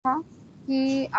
تھا کہ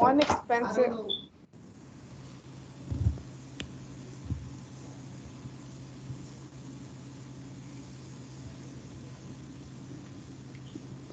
One expensive.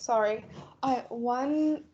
Sorry. One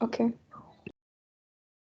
Okay.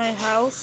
My house.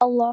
Allah.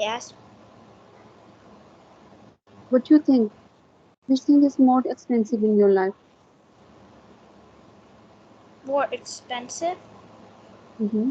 Yes. What do you think? Which thing is more expensive in your life? More expensive? Mm-hmm.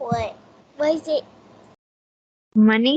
What? What is it? Money.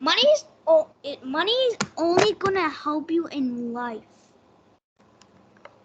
Money is only gonna help you in life.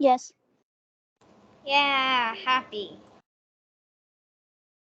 Yes. Yeah, happy.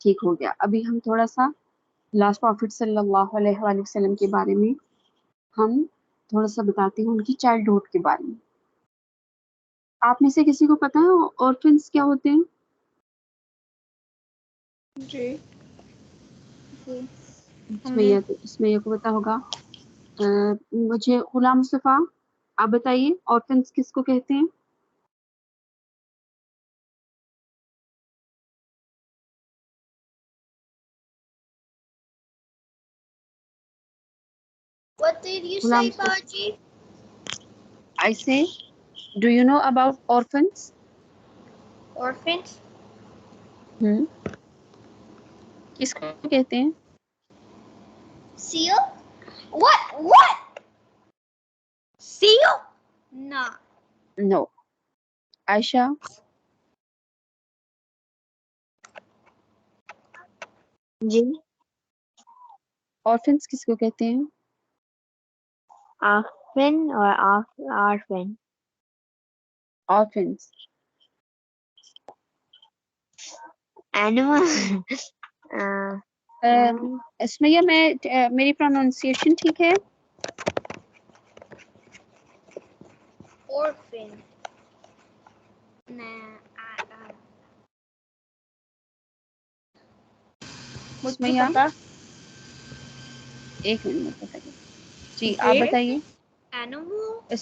ٹھیک ہو گیا. ابھی ہم تھوڑا سا last profit صلی اللہ علیہ وآلہ وسلم کے بارے میں ہم تھوڑا سا بتاتے ہیں ان کی چائلڈہڈ کے بارے میں. آپ میں سے کسی کو پتا ہے orphans کیا ہوتے ہیں؟ جی سمیہ کو پتا ہوگا. مجھے غلام مصطفیٰ آپ بتائیے orphans کس کو کہتے ہیں؟ What did you Ghulam say, Mustafa. Baji? I say, do you know about orphans? Orphans? کس کو کہتے ہیں؟ Seal? What? Seal? Nah. No. Aisha G orphans کس کو کہتے ہیں؟ آفن اور آرفن. orphans. اینیمل. سمیہ میری پروننسیشن ٹھیک ہے؟ Orphan. Nah. مجھے سمیہ پتا. ایک منٹ میں بتائیے. جی جی آپ بتائیے. Animal?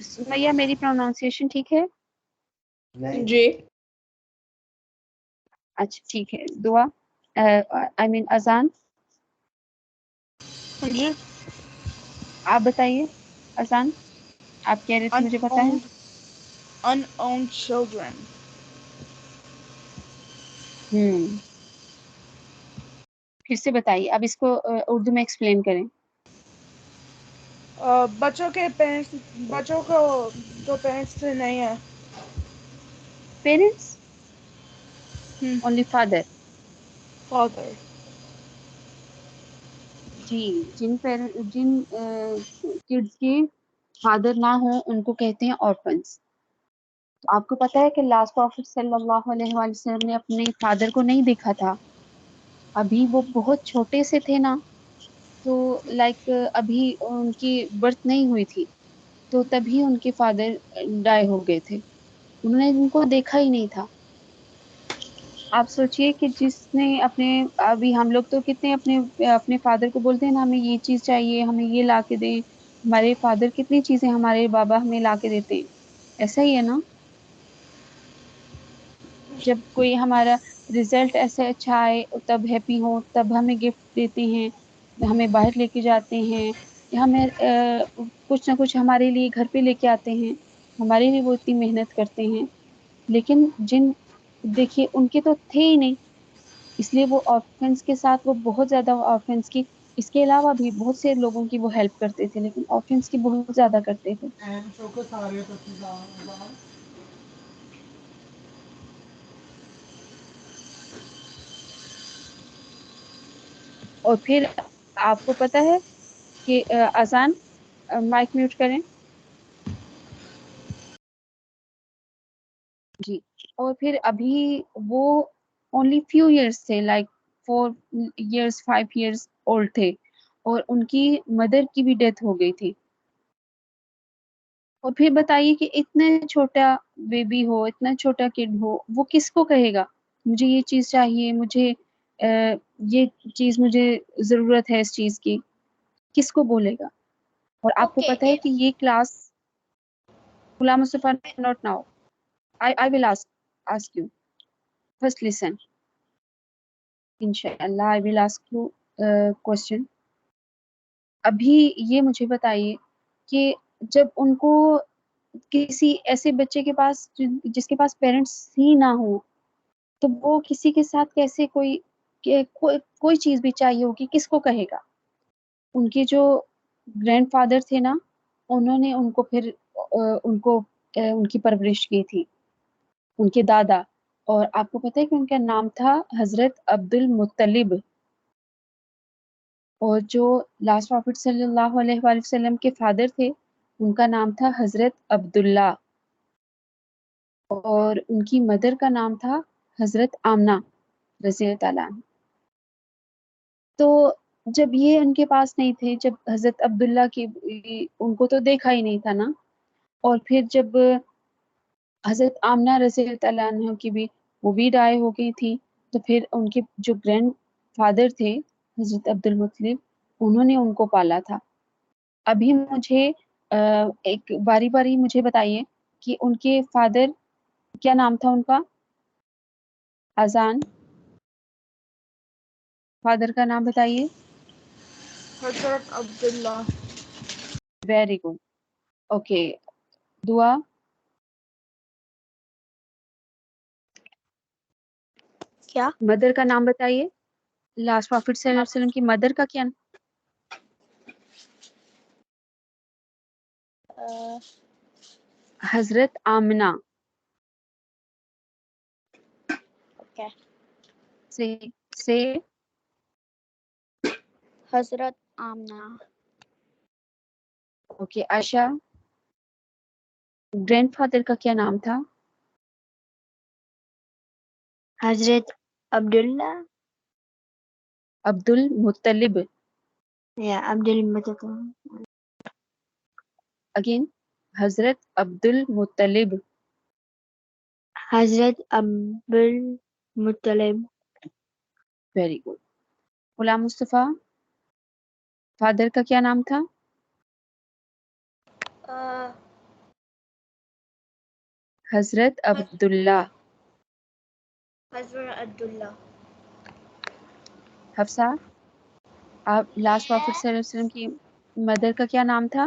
سمیہ میری پروننسیشن ٹھیک ہے؟ جی اچھا ٹھیک ہے. دعا I mean اذان جی آپ بتائیے. اذان آپ کہہ رہے تھے مجھے پتا ہے. unowned children. پھر سے بتائیے. اب اس کو اردو میں ایکسپلین کریں. بچوں کو جو پیرنٹس نہیں ہے. Parents only father. فادر. جی جن کڈس کے فادر نہ ہوں ان کو کہتے ہیں orphans. تو آپ کو پتا ہے کہ لاسٹ پروفٹ صلی اللہ علیہ وآلہ وسلم نے اپنے فادر کو نہیں دیکھا تھا. ابھی وہ بہت چھوٹے سے تھے نا, تو لائک ابھی ان کی برتھ نہیں ہوئی تھی, تو تبھی ان کے فادر ڈائی ہو گئے تھے. انہوں نے ان کو دیکھا ہی نہیں تھا. آپ سوچئے کہ جس نے ابھی ہم لوگ تو کتنے اپنے فادر کو بولتے ہیں نا ہمیں یہ چیز چاہیے, ہمیں یہ لا کے دیں. ہمارے فادر کتنی چیزیں ہمارے بابا ہمیں لا کے دیتے ہیں. ایسا ہی ہے نا. جب کوئی ہمارا رزلٹ ایسے اچھا آئے تب ہیپی ہو, تب ہمیں گفٹ دیتے ہیں, ہمیں باہر لے کے جاتے ہیں, ہمیں کچھ نہ کچھ ہمارے لیے گھر پہ لے کے آتے ہیں. ہمارے لیے وہ اتنی محنت کرتے ہیں. لیکن دیکھیے ان کے تو تھے ہی نہیں, اس لیے وہ orphans کے ساتھ وہ بہت زیادہ orphans کی, اس کے علاوہ بھی بہت سے لوگوں کی وہ ہیلپ کرتے تھے, لیکن orphans کی بہت زیادہ کرتے تھے. اور پھر آپ کو پتا ہے کہ اذان مائک میوٹ کریں. جی. اور پھر ابھی وہ only few years تھے, like 4 years 5 years old تھے, اور ان کی مدر کی بھی ڈیتھ ہو گئی تھی. اور پھر بتائیے کہ اتنا چھوٹا بیبی ہو, اتنا چھوٹا کڈ ہو, وہ کس کو کہے گا مجھے یہ چیز چاہیے, مجھے یہ چیز مجھے ضرورت ہے اس چیز کی, کس کو بولے گا. اور آپ کو Okay, پتا ہے کہ یہ class Ghulam Mustafa not now. I will ask you. First listen. Inshallah, I will ask you question. ابھی یہ مجھے بتائیے کہ جب ان کو کسی ایسے بچے کے پاس جس کے پاس پیرنٹس ہی نہ ہو, تو وہ کسی کے ساتھ کیسے کوئی چیز بھی چاہیے ہوگی, کس کو کہے گا. ان کے جو گرینڈ فادر تھے نا, انہوں نے ان کو پھر ان کی پرورش کی تھی, ان کے دادا. اور آپ کو پتہ ہے کہ ان کا نام تھا حضرت عبد المطلب, اور جو لاسٹ پروفٹ صلی اللہ علیہ وآلہ وسلم کے فادر تھے ان کا نام تھا حضرت عبداللہ, اور ان کی مدر کا نام تھا حضرت آمنہ. رضی اللہ تعالیٰ عنہ. تو جب یہ ان کے پاس نہیں تھے، جب حضرت عبداللہ کی ان کو تو دیکھا ہی نہیں تھا نا، اور پھر جب حضرت آمنہ رضی اللہ تعالیٰ عنہ کی بھی وہ بھی ڈائی ہو گئی تھی، تو پھر ان کے جو گرینڈ فادر تھے حضرت عبد المطلب، انہوں نے ان کو پالا تھا. ابھی مجھے ایک باری باری مجھے بتائیے کہ ان کے فادر کیا نام تھا ان کا؟ اذان، فادر کا نام بتائیے. حضرت عبداللہ. Very good. اوکے، دعا. کیا؟ مدر کا نام بتائیے. لاسٹ پروفٹ صلی اللہ علیہ وسلم کی مدر کا کیا؟ حضرت آمنہ. اوکے، سے حضرت آمنہ. اوکے. عائشہ، گرینڈ فادر کا کیا نام تھا؟ حضرت عبداللہ عبد المطلب. یا عبد المطلب. اگین، حضرت عبد المطلب. حضرت عبد المطلب. Very good. Ghulam Mustafa, father کا کیا نام تھا؟ حضرت عبداللہ. حضرت عبداللہ. حفصہ، آپ لاسٹ پروفٹ صلی اللہ علیہ وسلم کی مدر کا کیا نام تھا؟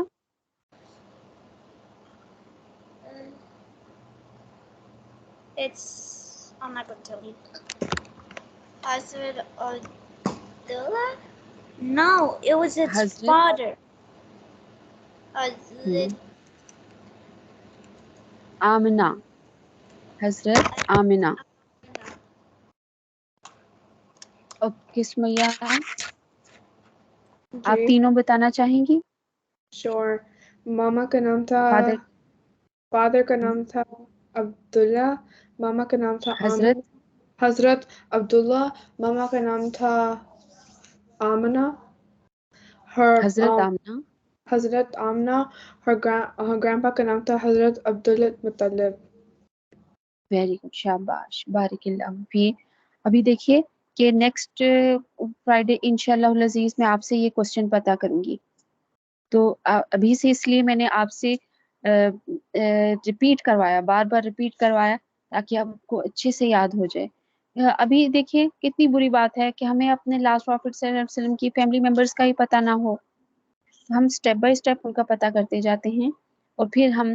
I'm not going to tell you. Hazrat Abdullah? No, it was its Hazrat- father. Hazrat Amna. حضرت آمنہ. اوکے سمیہ، آپ جی تینوں بتانا چاہیں گی؟ شور. ماما کا نام تھا، فادر فادر کا نام تھا عبداللہ، ماما کا نام تھا حضرت حضرت عبداللہ، ماما کا نام تھا آمنہ. حضرت آمنہ. حضرت آمنہ. her grandpa کا نام تھا حضرت عبد المطلب. ویری گڈ، شاباش، بارک اللہ فی. ابھی دیکھیے کہ نیکسٹ فرائیڈے انشاءاللہ العزیز میں آپ سے یہ کوسچن پتا کروں گی. تو ابھی سے اس لیے میں نے آپ سے ریپیٹ کروایا، بار بار ریپیٹ کروایا تاکہ آپ کو اچھے سے یاد ہو جائے. ابھی دیکھیے کتنی بری بات ہے کہ ہمیں اپنے لاسٹ پروفٹ صلی اللہ علیہ وسلم کی فیملی ممبرس کا ہی پتہ نہ ہو. ہم اسٹیپ بائی اسٹیپ ان کا پتہ کرتے جاتے ہیں، اور پھر ہم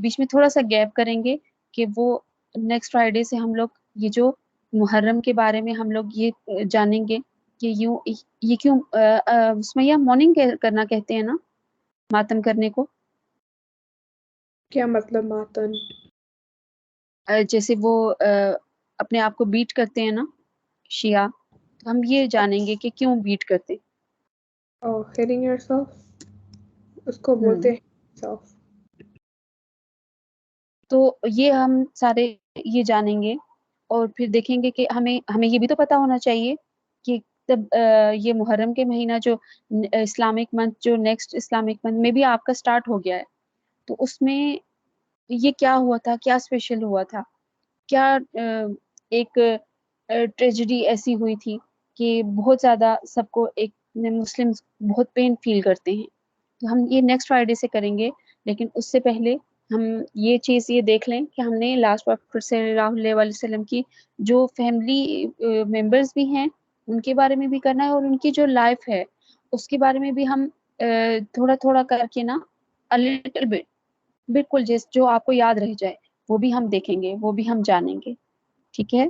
بیچ میں تھوڑا سا گیپ کریں گے کہ وہ نیکسٹ فرائیڈے سے ہم لوگ یہ جو محرم کے بارے میں ہم لوگ یہ جانیں گے کہ یہ کیوں سمیہ مارننگ کرنا کہتے ہیں نا، ماتم کرنے کو. کیا مطلب ماتن؟ جیسے وہ اپنے آپ کو بیٹ کرتے ہیں نا شیعہ، تو ہم یہ جانیں گے کہ کیوں بیٹ کرتے. hitting yourself، اس کو بولتے ہیں self. تو یہ ہم سارے یہ جانیں گے، اور پھر دیکھیں گے کہ ہمیں یہ بھی تو پتا ہونا چاہیے کہ تب یہ محرم کے مہینہ جو اسلامک منتھ، جو نیکسٹ اسلامک منتھ میں بھی آپ کا سٹارٹ ہو گیا ہے، تو اس میں یہ کیا ہوا تھا، کیا اسپیشل ہوا تھا، کیا ایک ٹریجڈی ایسی ہوئی تھی کہ بہت زیادہ سب کو ایک مسلم بہت پین فیل کرتے ہیں. تو ہم یہ نیکسٹ فرائیڈے سے کریں گے، لیکن اس سے پہلے ہم یہ چیز یہ دیکھ لیں کہ ہم نے لاسٹ پروفٹ صلی اللہ علیہ وسلم کی جو فیملی ممبرز بھی ہیں ان کے بارے میں بھی کرنا ہے، اور ان کی جو لائف ہے اس کے بارے میں بھی ہم تھوڑا تھوڑا کر کے نا لٹل بٹ، بالکل جو آپ کو یاد رہ جائے وہ بھی ہم دیکھیں گے، وہ بھی ہم جانیں گے. ٹھیک ہے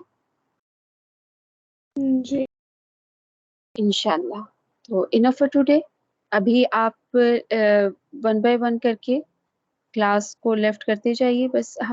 جی انشاءاللہ. تو انف فار ٹوڈے. ابھی آپ 1 by 1 کر کے کلاس کو لیفٹ کرتے جائیے، بس ہم